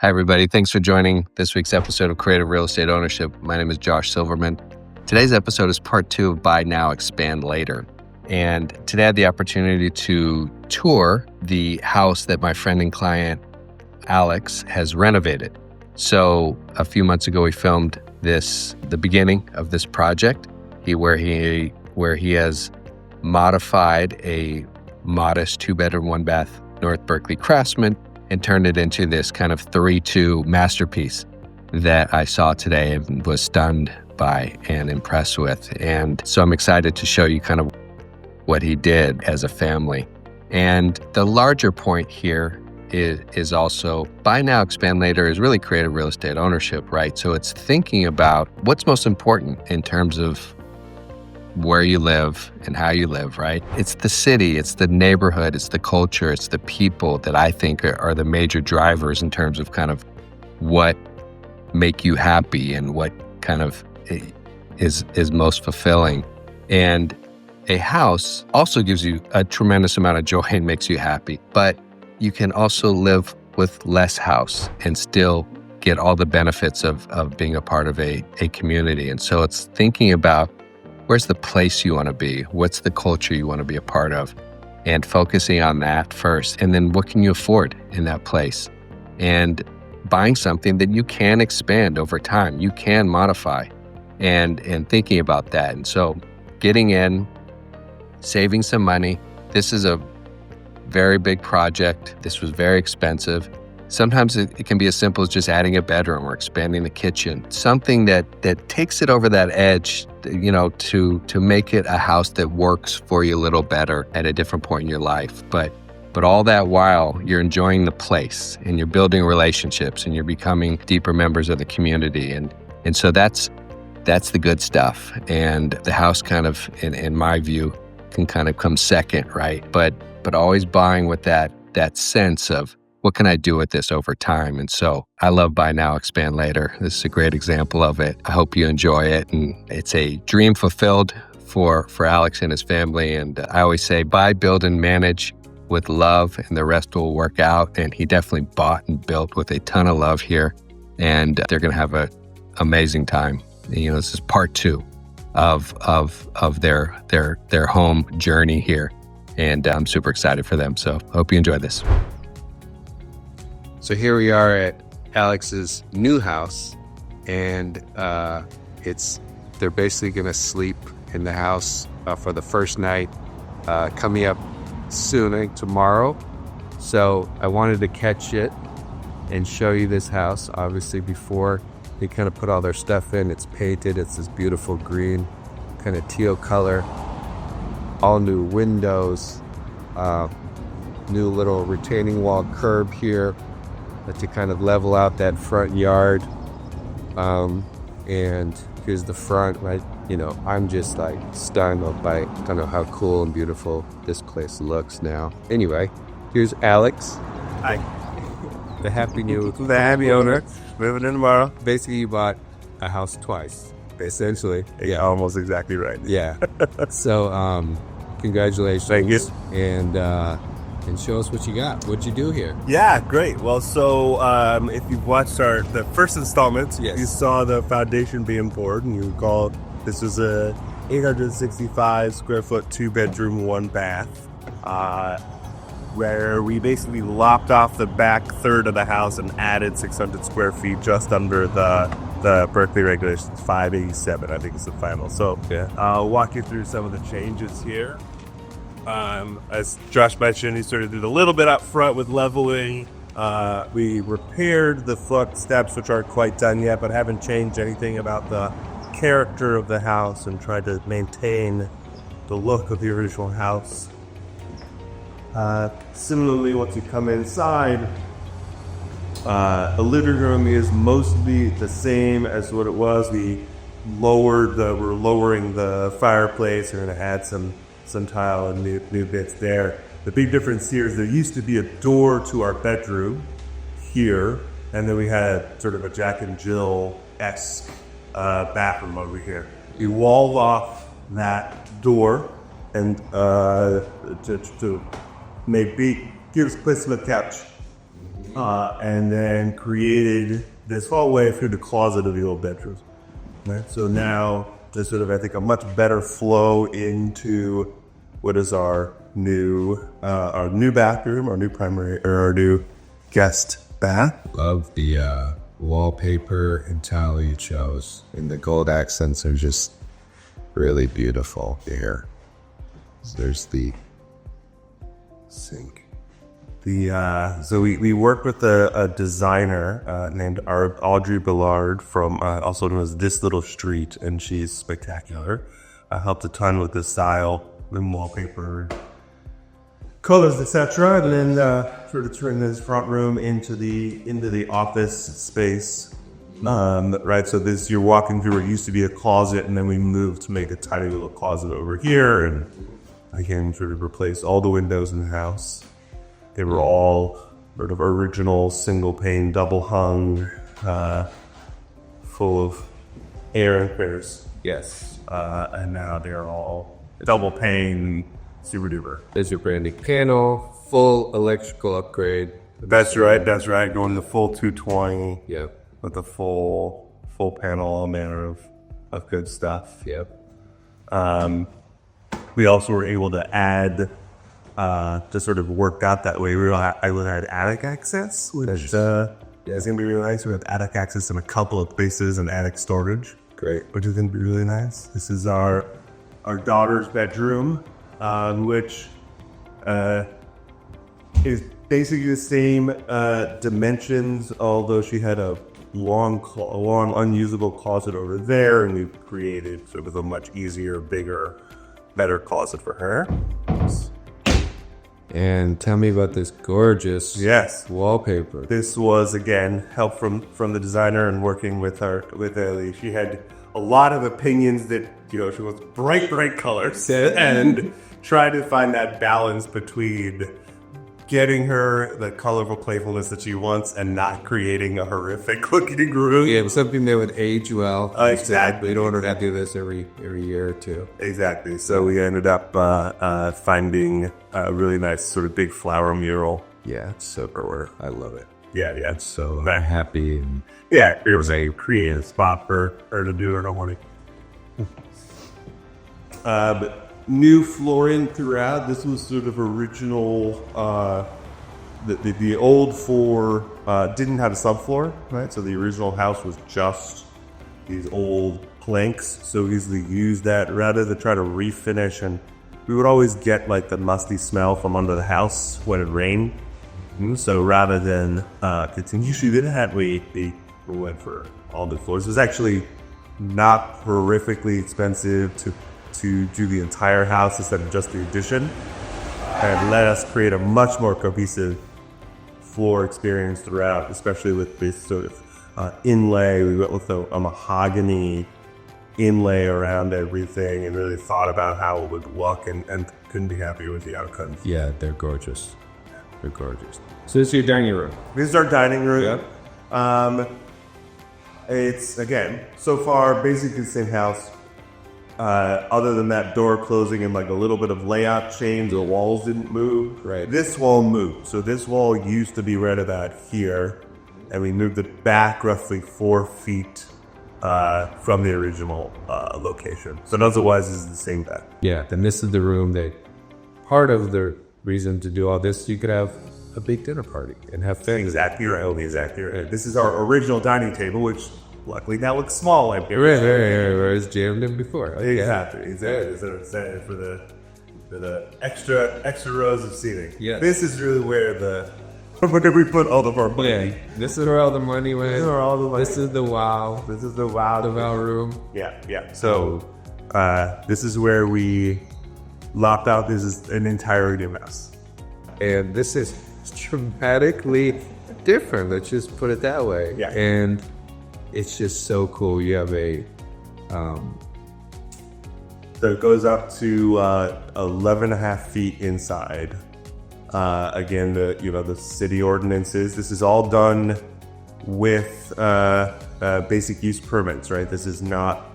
Hi, everybody. Thanks for joining this week's episode of Creative Real Estate Ownership. My name is Josh Silverman. Today's episode is part 2 of Buy Now, Expand Later. And today I had the opportunity to tour the house that my friend and client, Alex, has renovated. So a few months ago, we filmed the beginning of this project, where he has modified a modest 2-bedroom, 1-bath North Berkeley Craftsman and turned it into this kind of 3-2 masterpiece that I saw today and was stunned by and impressed with. And so I'm excited to show you kind of what he did as a family. And the larger point here is also Buy Now, Expand Later is really creative real estate ownership, right? So it's thinking about what's most important in terms of where you live and how you live, right? It's the city, it's the neighborhood, it's the culture, it's the people that I think are the major drivers in terms of kind of what make you happy and what kind of is most fulfilling. And a house also gives you a tremendous amount of joy and makes you happy, but you can also live with less house and still get all the benefits of being a part of a community. And so it's thinking about where's the place you want to be? What's the culture you want to be a part of? And focusing on that first. And then what can you afford in that place? And buying something that you can expand over time, you can modify, and thinking about that. And so getting in, saving some money. This is a very big project. This was very expensive. Sometimes it can be as simple as just adding a bedroom or expanding the kitchen, something that takes it over that edge, to make it a house that works for you a little better at a different point in your life. But all that while you're enjoying the place and you're building relationships and you're becoming deeper members of the community. And so that's the good stuff. And the house kind of, in my view, can kind of come second, right? But always buying with that sense of, what can I do with this over time? And so I love Buy Now, Expand Later. This is a great example of it. I hope you enjoy it. And it's a dream fulfilled for Alex and his family. And I always say, buy, build, and manage with love, and the rest will work out. And he definitely bought and built with a ton of love here. And they're going to have an amazing time. This is part 2 of their home journey here. And I'm super excited for them. So hope you enjoy this. So here we are at Alex's new house, and they're basically going to sleep in the house for the first night coming up soon, I think tomorrow. So I wanted to catch it and show you this house. Obviously, before they kind of put all their stuff in, it's painted. It's this beautiful green, kind of teal color. All new windows, new little retaining wall curb here to kind of level out that front yard. And here's the front, right? I'm just like stunned by kind of how cool and beautiful this place looks now. Anyway, here's Alex. Hi. The happy owner. Moving in tomorrow. Basically, you bought a house twice, essentially. Yeah, almost exactly right. Yeah. So, congratulations. Thank you. And show us what you got. What'd you do here? Yeah, great. Well, so if you've watched the first installment, yes, you saw the foundation being poured, and you recall this was a 865 square foot 2-bedroom, 1-bath, where we basically lopped off the back third of the house and added 600 square feet just under the Berkeley regulations. 587, I think is the final. So yeah, I'll walk you through some of the changes here. As Josh mentioned, he sort of did a little bit up front with leveling. We repaired the front steps, which aren't quite done yet, but haven't changed anything about the character of the house and tried to maintain the look of the original house. Similarly, once you come inside, the living room is mostly the same as what it was. We're lowering the fireplace. We're going to add some tile and new bits there. The big difference here is there used to be a door to our bedroom here, and then we had sort of a Jack and Jill-esque bathroom over here. We walled off that door and to maybe give us place for the couch. and then created this hallway through the closet of the old bedrooms. Right? So now there's sort of, I think, a much better flow into what is our new bathroom, our new primary, or our new guest bath. Love the wallpaper and tile you chose, and the gold accents are just really beautiful here. There's the sink. So we worked with a designer named Audrey Billard from also known as This Little Street, and she's spectacular. Helped a ton with the style and wallpaper, colors, etc. And then sort of turned this front room into the office space. Right, so this, you're walking through what used to be a closet, and then we moved to make a tiny little closet over here, and again sort of replaced all the windows in the house. They were all sort of original single pane, double hung, full of air and critters. yes. And now they're all double pane, super duper. There's your branding panel, full electrical upgrade. That's right. Going the full 220. Yeah. With the full panel, all manner of good stuff. Yep. We also were able to add, to sort of work out that way. I would add attic access, which is going to be really nice. We have attic access in a couple of places and attic storage. Great. Which is going to be really nice. This is our daughter's bedroom, which is basically the same dimensions, although she had a long unusable closet over there, and we created sort of a much easier, bigger, better closet for her. And tell me about this gorgeous wallpaper. This was, again, help from the designer and working with Ellie. She had a lot of opinions that, she was bright colors and tried to find that balance between getting her the colorful playfulness that she wants and not creating a horrific looking room. Yeah, it was something that would age well. Exactly. You don't want to do this every year or two. Exactly. So we ended up finding a really nice sort of big flower mural. Yeah, it's super. I love it. Yeah. It's so happy. And yeah, it was a creative spot for her to do her morning. But new flooring throughout. This was sort of original. The old floor didn't have a subfloor, right? So the original house was just these old planks. So we easily used that rather than try to refinish. And we would always get like the musty smell from under the house when it rained. So rather than continue to do that, we went for all the floors. It was actually not horrifically expensive to do the entire house instead of just the addition, and let us create a much more cohesive floor experience throughout, especially with this sort of inlay. We went with a mahogany inlay around everything and really thought about how it would look, and couldn't be happier with the outcomes. Yeah, they're gorgeous. They're gorgeous. So this is your dining room. This is our dining room. Yep. It's, again, so far basically the same house. Other than that door closing and like a little bit of layout change, the walls didn't move. Right. This wall moved. So this wall used to be right about here, and we moved it back roughly 4 feet from the original location. So otherwise, this is the same bed. Yeah, then this is the room that part of the reason to do all this, you could have a big dinner party and have family. Exactly right. Exactly right. This is our original dining table, which luckily that looks small. Right. It was jammed in before. Exactly. It's for the extra rows of seating. Yeah. This is really where we put all of our money. Yeah. This is where all the money went. This is where all the money. This is the wow. This is the wow. The wow room. Yeah. So this is where we lopped out. This is an entirely new mess. And this is dramatically different. Let's just put it that way. Yeah. And it's just so cool. You have a so it goes up to 11 and a half feet inside. Again, the city ordinances. This is all done with basic use permits, right? This is not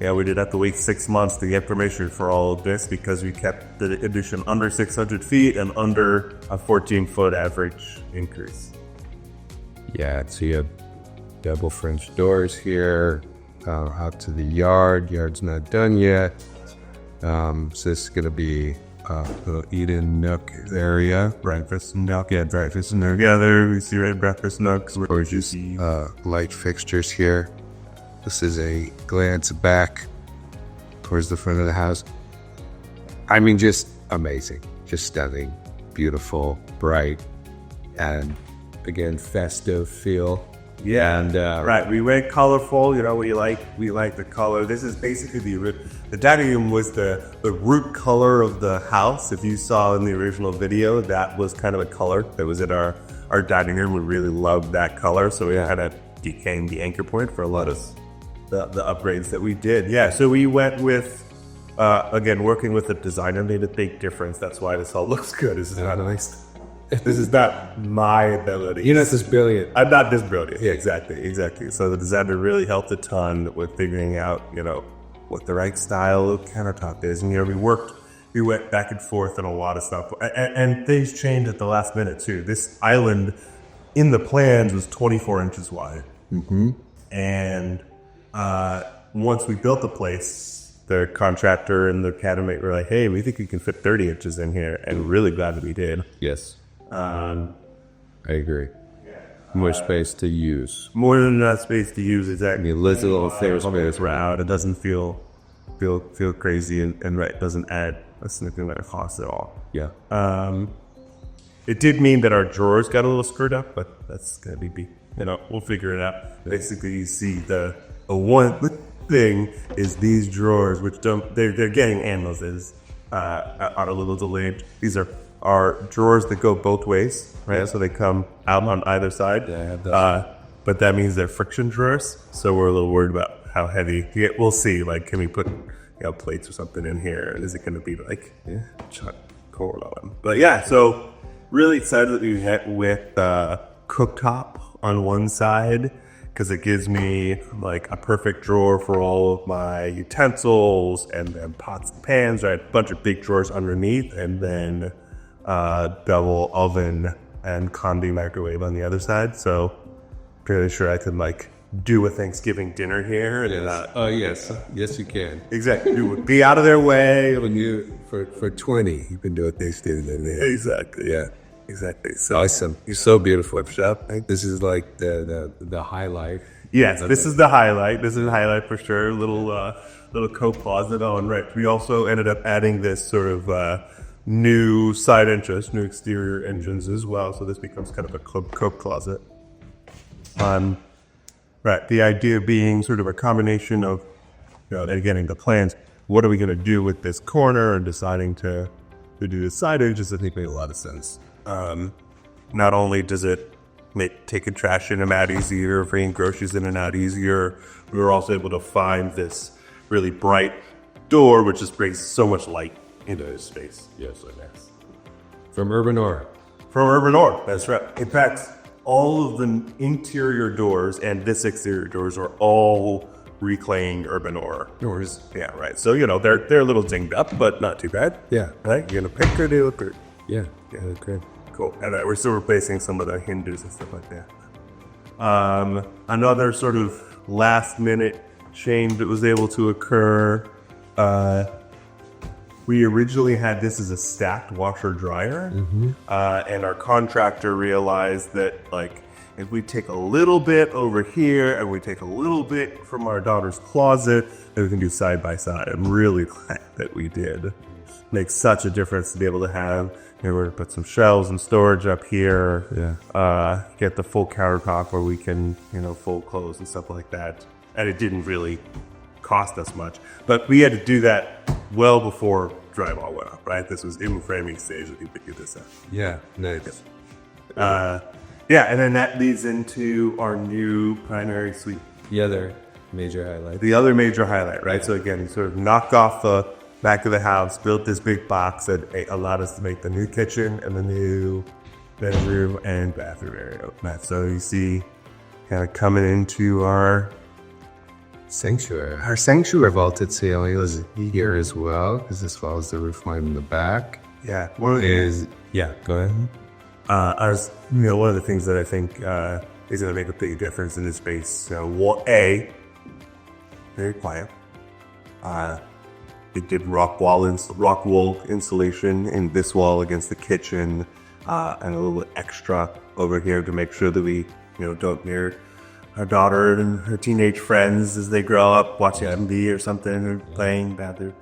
Yeah, we did have to wait 6 months to get permission for all of this because we kept the addition under 600 feet and under a 14-foot average increase. Yeah, so you have double French doors here, out to the yard. Yard's not done yet. So this is going to be the eat-in nook area. Breakfast nook. Yeah, breakfast nook. Yeah, there we see right breakfast nooks. Gorgeous light fixtures here. This is a glance back towards the front of the house. I mean, just amazing. Just stunning, beautiful, bright, and again, festive feel. Yeah, and right. We went colorful. You know, we like the color. This is basically the dining room was the root color of the house. If you saw in the original video, that was kind of a color that was in our dining room. We really loved that color, so we had that became the anchor point for a lot of the upgrades that we did. Yeah, so we went with again working with the designer made a big difference. That's why this all looks good. This is not nice. This is not my ability. You're not this brilliant. I'm not this brilliant. Yeah, exactly. So the designer really helped a ton with figuring out, you know, what the right style of countertop is. And, you know, we went back and forth on a lot of stuff. And things changed at the last minute, too. This island in the plans was 24 inches wide. Mm-hmm. And once we built the place, the contractor and the cabinet were like, hey, we think we can fit 30 inches in here. And really glad that we did. Yes. I agree. More space to use. More than enough space to use, exactly. I mean, little things out. It doesn't feel crazy and right, doesn't add a significant amount of cost at all. Yeah. It did mean that our drawers got a little screwed up, but that's gonna be, you know, we'll figure it out. Basically, you see the one thing is these drawers, which they're getting animals are a little delayed. These are drawers that go both ways, right? So they come out on either side. But that means they're friction drawers. So we're a little worried about how heavy. We'll see. Like, can we put plates or something in here? Is it going to be like shut cord on them? But yeah, so really excited that we hit with cooktop on one side because it gives me like a perfect drawer for all of my utensils and then pots and pans. Right, a bunch of big drawers underneath, and then double oven and Condi microwave on the other side. So pretty sure I could like do a Thanksgiving dinner here. And, yes you can. Exactly. Be out of their way. When you for 20, you can do a Thanksgiving dinner. Exactly. Yeah. Exactly. So Awesome. You're so beautiful, Chef. This is like the highlight. Yes, this is the highlight. This is the highlight for sure. Little coat closet. Oh, and right. We also ended up adding this sort of new side entrance, new exterior entrance as well. So this becomes kind of a coat closet. Right. The idea being sort of a combination of, and getting the plans. What are we going to do with this corner, and deciding to do the side entrance? I think made a lot of sense. Not only does it make taking trash in and out easier, bringing groceries in and out easier, we were also able to find this really bright door, which just brings so much light into this space. Yes, nice. From Urban Aura. From Urban Aura, that's right. In fact, all of the interior doors and this exterior doors are all reclaimed Urban Aura doors. Yeah, right. So, they're a little dinged up, but not too bad. Yeah. Right? You're going to pick or they look good. Yeah, okay. Cool. And we're still replacing some of the hinges and stuff like that. Another sort of last minute change that was able to occur. We originally had this as a stacked washer dryer, and our contractor realized that if we take a little bit over here and we take a little bit from our daughter's closet, then we can do side by side. I'm really glad that we did. Makes such a difference to be able to have. We're going to put some shelves and storage up here. Yeah. Get the full countertop where we can, fold clothes and stuff like that. And it didn't really cost us much, but we had to do that well before drywall went up. Right? This was in framing stage that we figured this out. Yeah. Nice. And then that leads into our new primary suite. The other major highlight. The other major highlight, right? So again, you sort of knock off the back of the house, built this big box that allowed us to make the new kitchen and the new bedroom and bathroom area. So you see kind of coming into our sanctuary. Our sanctuary vaulted ceiling is here as well, because this follows the roof line in the back. Yeah. Go ahead. One of the things that I think is going to make a big difference in this space. So, very quiet. It did rock wall insulation in this wall against the kitchen, and a little extra over here to make sure that we, don't hear our daughter and her teenage friends as they grow up watching MV or something or playing bathroom.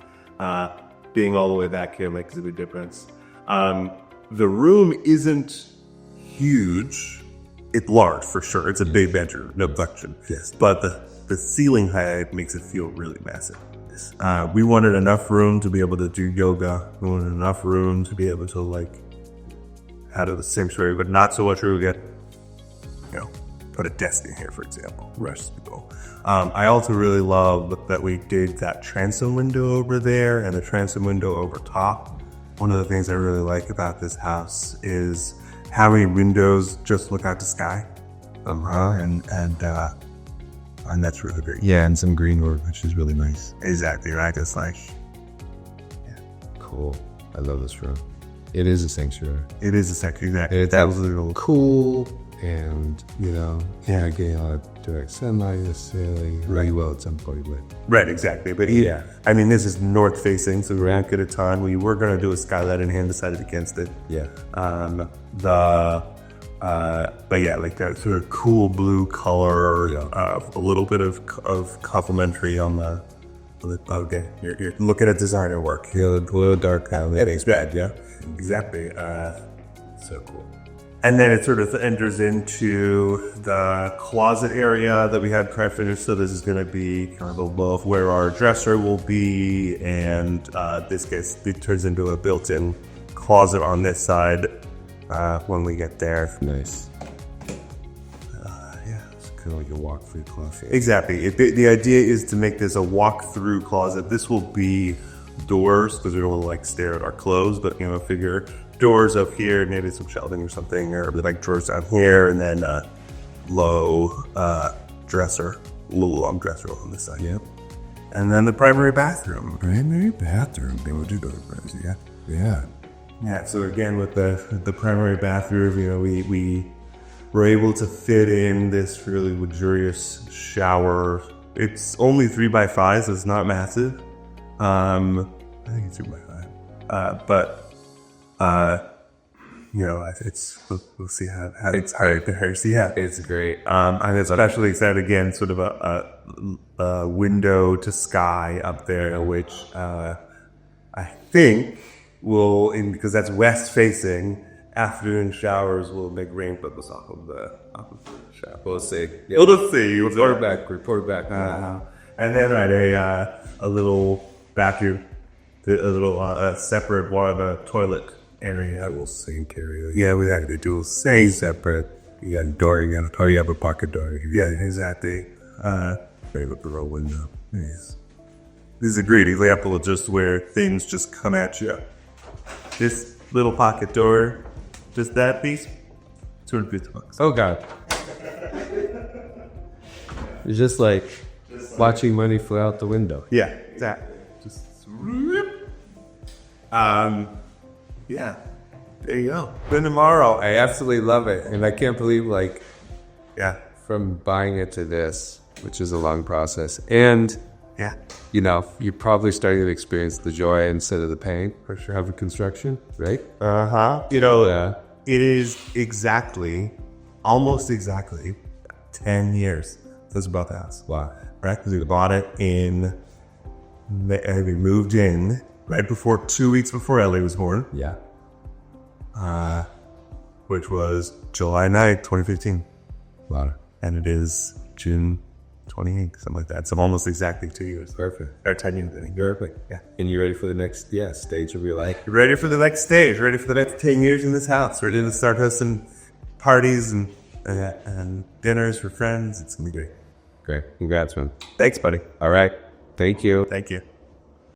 Being all the way back here makes a big difference. The room isn't huge. It's large for sure. It's a big bedroom, no question. Yes. But the ceiling height makes it feel really massive. We wanted enough room to be able to do yoga. We wanted enough room to be able to out of the sanctuary, but not so much room to get, put a desk in here, for example. Rest people. I also really love that we did that transom window over there and the transom window over top. One of the things I really like about this house is having windows just look out the sky. And that's really great. Yeah, and some green wood, which is really nice. Exactly, right? It's Cool. I love this room. It is a sanctuary. It is a sanctuary. Exactly. It's absolutely cool, and getting a lot of direct sunlight in the ceiling. Really well at some point, but right, exactly. But this is north facing, so we ran at a time. We were going to do a skylight and decided against it. Yeah. That sort of cool blue color, a little bit of complementary on the. Okay, you're looking at designer work. A little dark. It is red, yeah, exactly. So cool. And then it sort of enters into the closet area that we had finished. So this is going to be kind of above where our dresser will be, and this case it turns into a built-in closet on this side. When we get there. Nice. It's kind of like a walk-through closet. Exactly. The idea is to make this a walk-through closet. This will be doors, because we don't want to stare at our clothes, but figure doors up here, maybe some shelving or something, or drawers down here, and then low dresser, a little long dresser on this side. Yep. And then the primary bathroom. They will do those, yeah. Yeah. Yeah, so again, with the primary bathroom, we were able to fit in this really luxurious shower. It's only 3x5, so it's not massive. I think it's 2x5. We'll see how it's hard to hear. Yeah, It's great. I'm especially excited again, sort of a window to sky up there, which I think because that's west facing, afternoon showers will make rain bubbles off of the shower. We'll see. Yeah. We'll see. Report back. And then a little bathroom, a little separate one of the toilet area. We'll sink area. Yeah, we have to do same separate. You got a door, you have a pocket door. Yeah, exactly. Favorite girl window. Yes. This is a great example of just where things just come at you. This little pocket door, just that piece, $250. Oh God! It's just like watching money fly out the window. Yeah, that. Just yeah. There you go. Then tomorrow, I absolutely love it, and I can't believe yeah, from buying it to this, which is a long process, and yeah. You're probably starting to experience the joy instead of the pain for sure of construction, right? It is almost exactly 10 years since we bought the house. Wow. Right? Because we bought it we moved in right before 2 weeks before Ellie was born. Yeah. Which was July 9th, 2015. Wow. And it is June 28th, something like that. So almost exactly 2 years. Perfect. Or 10 years, I think. Perfect. Yeah. And you ready for the next stage of your life? You're ready for the next stage. Ready for the next 10 years in this house. Ready to start hosting parties and dinners for friends. It's going to be great. Great. Congrats, man. Thanks, buddy. All right. Thank you. Thank you.